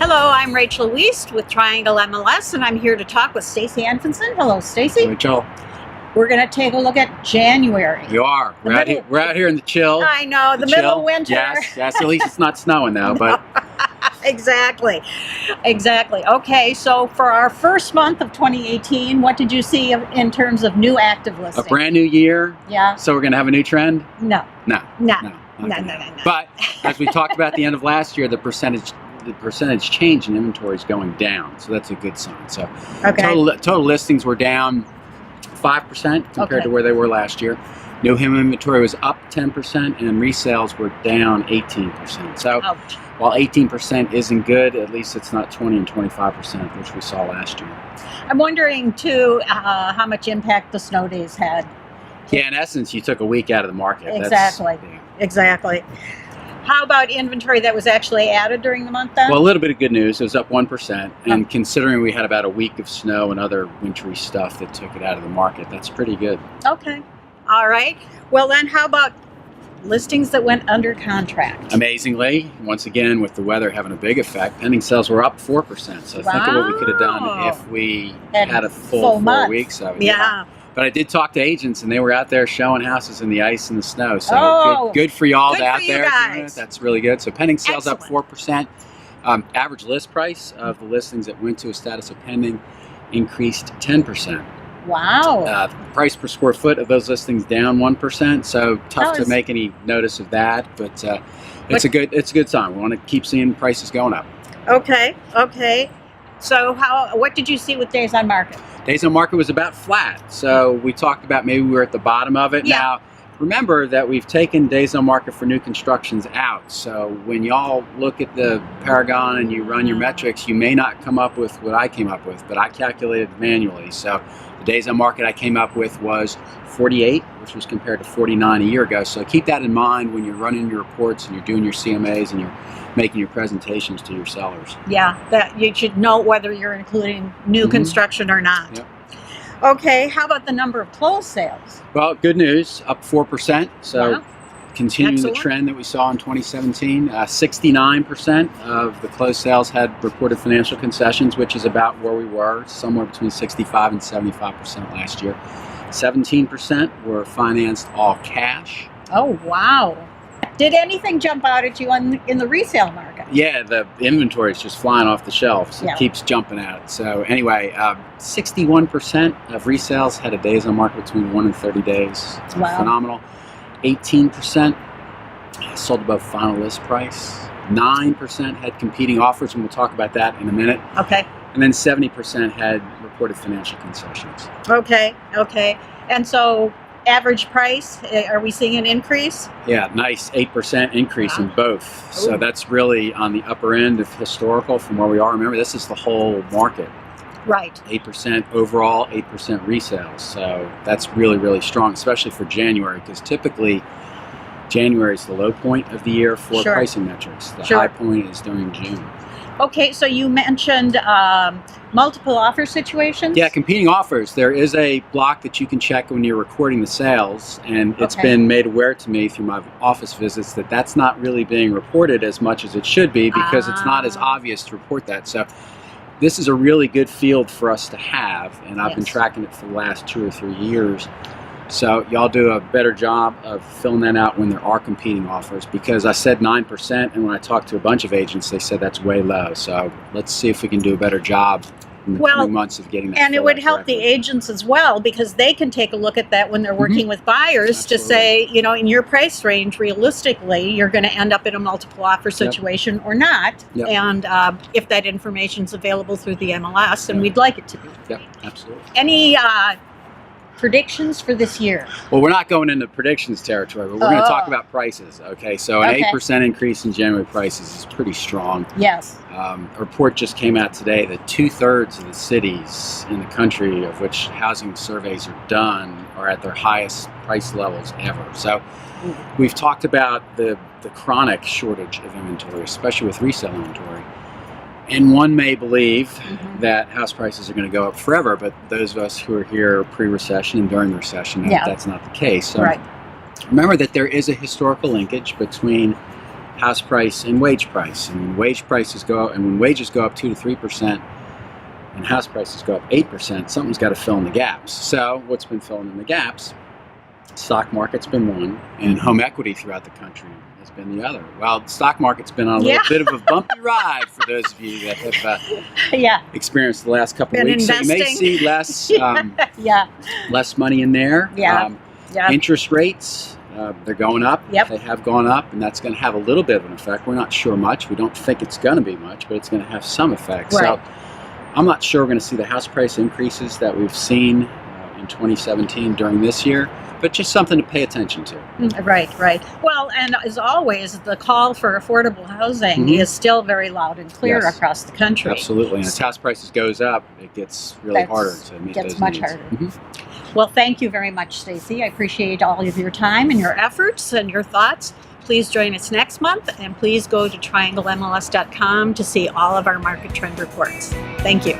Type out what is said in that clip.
Hello, I'm Rachel Wiest with Triangle MLS, and I'm here to talk with Stacy Anfinson. Hello, Stacy. Rachel. We're going to take a look at January. You are. We're out here in the chill. I know, the middle of winter. Yes. At least it's not snowing though. But Exactly. Okay, so for our first month of 2018, what did you see in terms of new active listings? a brand new year. Yeah. So we're going to have a new trend? No. No. But as we talked about at the end of last year, the percentage change in inventory is going down, so that's a good sign. So total listings were down 5% compared to where they were last year. New home inventory was up 10%, and resales were down 18%. So while 18% isn't good, at least it's not 20 and 25%, which we saw last year. I'm wondering too how much impact the snow days had. Yeah, in essence, you took a week out of the market. Exactly. How about inventory that was actually added during the month then? Well, a little bit of good news. It was up 1%. And considering we had about a week of snow and other wintry stuff that took it out of the market, that's pretty good. Okay. All right. Well, then how about listings that went under contract? Amazingly, once again, with the weather having a big effect, pending sales were up 4%. So think of what we could have done if we had a full 4 weeks of it. Yeah. But I did talk to agents, and they were out there showing houses in the ice and the snow. So good for y'all out there. That's really good. So pending sales up 4%. Average list price of the listings that went to a status of pending increased 10%. Wow. Price per square foot of those listings down 1%. So tough to make any notice of that, but it's a good sign. We want to keep seeing prices going up. Okay. So what did you see with days on market? Days on market was about flat. So we talked about maybe we were at the bottom of it. Yeah. Now, remember that we've taken days on market for new constructions out. So when y'all look at the Paragon and you run your metrics, you may not come up with what I came up with, but I calculated manually. So the days on market I came up with was 48, which was compared to 49 a year ago. So keep that in mind when you're running your reports and you're doing your CMAs and you're making your presentations to your sellers. Yeah, that you should know whether you're including new construction or not. Yep. Okay, how about the number of closed sales? Well, good news, up 4%. So continuing Excellent. the trend that we saw in 2017. 69% of the closed sales had reported financial concessions, which is about where we were, somewhere between 65 and 75% last year. 17% were financed all cash. Oh, wow. Did anything jump out at you in the resale market? Yeah, the inventory is just flying off the shelves. It keeps jumping out. So anyway, 61% of resales had a days on market between 1 and 30 days. Wow. Phenomenal. 18% sold above final list price. 9% had competing offers, and we'll talk about that in a minute. Okay. And then 70% had reported financial concessions. Okay. And so average price, are we seeing an increase? Yeah, nice 8% increase in both. So that's really on the upper end of historical from where we are. Remember, this is the whole market. Right. 8% overall, 8% resales. So that's really, really strong, especially for January, because typically January is the low point of the year for pricing metrics. The high point is during June. Okay, so you mentioned multiple offer situations? Yeah, competing offers. There is a block that you can check when you're recording the sales, and it's been made aware to me through my office visits that that's not really being reported as much as it should be because it's not as obvious to report that. So this is a really good field for us to have, and I've been tracking it for the last 2 or 3 years. So y'all do a better job of filling that out when there are competing offers, because I said 9%, and when I talked to a bunch of agents, they said that's way low. So let's see if we can do a better job in the coming months of getting that. And it would help the agents as well, because they can take a look at that when they're working with buyers to say, you know, in your price range, realistically, you're going to end up in a multiple offer situation or not. And if that information is available through the MLS, and we'd like it to be. Yep, absolutely. Any predictions for this year? Well, we're not going into predictions territory, but we're going to talk about prices. Okay, so an 8% increase in January prices is pretty strong. Yes. A report just came out today that 2/3 of the cities in the country of which housing surveys are done are at their highest price levels ever. So we've talked about the chronic shortage of inventory, especially with resale inventory. And one may believe that house prices are going to go up forever, but those of us who are here pre-recession and during the recession know that's not the case. So remember that there is a historical linkage between house price and wage price. And when wage prices go up, and when wages go up 2 to 3%, and house prices go up 8%, something's got to fill in the gaps. So what's been filling in the gaps? Stock market's been one, and home equity throughout the country has been the other. Well, the stock market's been on a little bit of a bumpy ride for those of you that have experienced the last couple of weeks. So you may see less less money in there. Interest rates, they're going up. They have gone up, and that's going to have a little bit of an effect. We're not sure much. We don't think it's going to be much, but it's going to have some effect. So I'm not sure we're going to see the house price increases that we've seen in 2017 during this year, but just something to pay attention to. Right. Well, and as always, the call for affordable housing is still very loud and clear across the country. Absolutely. And as house prices goes up, it gets really harder to meet those needs. It gets much harder. Well, thank you very much, Stacy. I appreciate all of your time and your efforts and your thoughts. Please join us next month, and please go to trianglemls.com to see all of our market trend reports. Thank you.